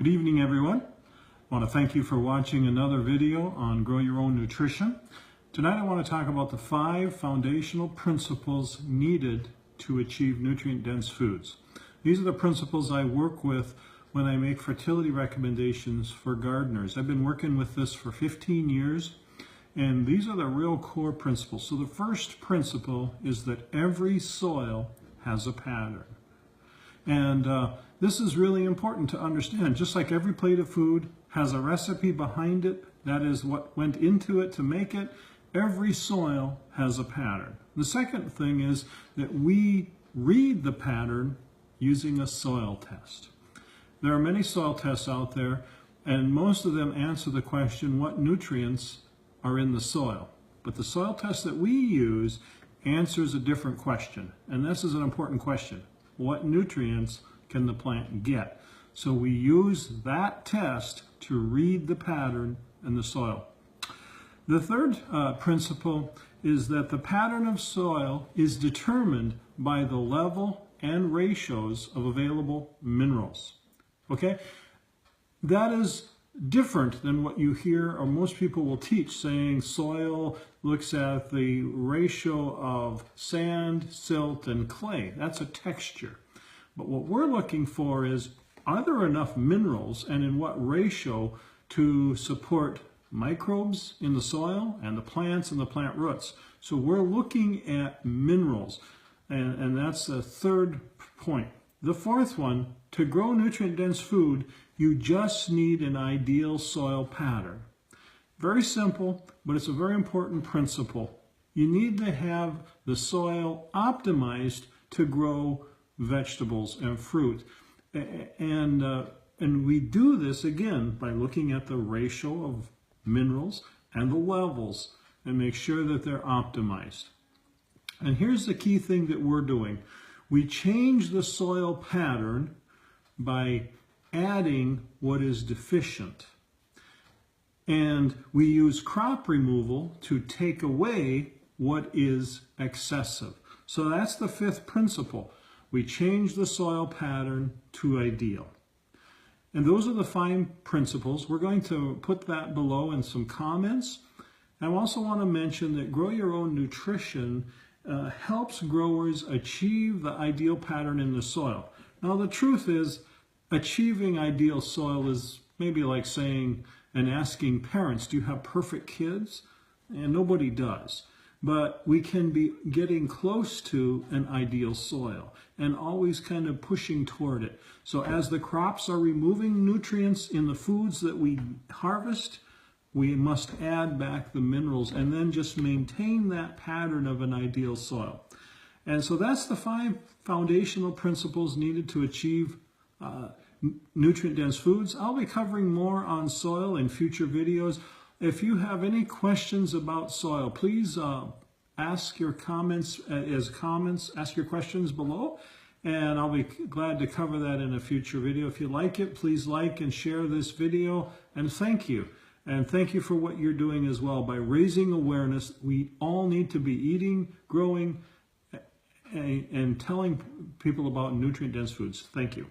Good evening, everyone. I want to thank you for watching another video on Grow Your Own Nutrition. Tonight I want to talk about the 5 foundational principles needed to achieve nutrient-dense foods. These are the principles I work with when I make fertility recommendations for gardeners. I've been working with this for 15 years, and these are the real core principles. So the first principle is that every soil has a pattern. And this is really important to understand. Just like every plate of food has a recipe behind it, that is what went into it to make it, every soil has a pattern. The second thing is that we read the pattern using a soil test. There are many soil tests out there, and most of them answer the question, what nutrients are in the soil? But the soil test that we use answers a different question, and this is an important question. What nutrients can the plant get? So we use that test to read the pattern in the soil. The third principle is that the pattern of soil is determined by the level and ratios of available minerals. Okay? That is different than what you hear or most people will teach, saying soil looks at the ratio of sand, silt, and clay. That's a texture. But what we're looking for is, are there enough minerals and in what ratio to support microbes in the soil and the plants and the plant roots? So we're looking at minerals, and that's the third point. The fourth one, to grow nutrient-dense food, you just need an ideal soil pattern. Very simple, but it's a very important principle. You need to have the soil optimized to grow vegetables and fruit. And we do this, again, by looking at the ratio of minerals and the levels and make sure that they're optimized. And here's the key thing that we're doing. We change the soil pattern by adding what is deficient. And we use crop removal to take away what is excessive. So that's the 5th principle. We change the soil pattern to ideal. And those are the 5 principles. We're going to put that below in some comments. I also want to mention that Grow Your Own Nutrition helps growers achieve the ideal pattern in the soil. Now the truth is, achieving ideal soil is maybe like saying and asking parents, do you have perfect kids? And nobody does. But we can be getting close to an ideal soil and always kind of pushing toward it. So as the crops are removing nutrients in the foods that we harvest, we must add back the minerals and then just maintain that pattern of an ideal soil. And so that's the 5 foundational principles needed to achieve nutrient-dense foods. I'll be covering more on soil in future videos. If you have any questions about soil, please ask your comments ask your questions below, and I'll be glad to cover that in a future video. If you like it, please like and share this video, and thank you. And thank you for what you're doing as well by raising awareness. We all need to be eating, growing, and telling people about nutrient-dense foods. Thank you.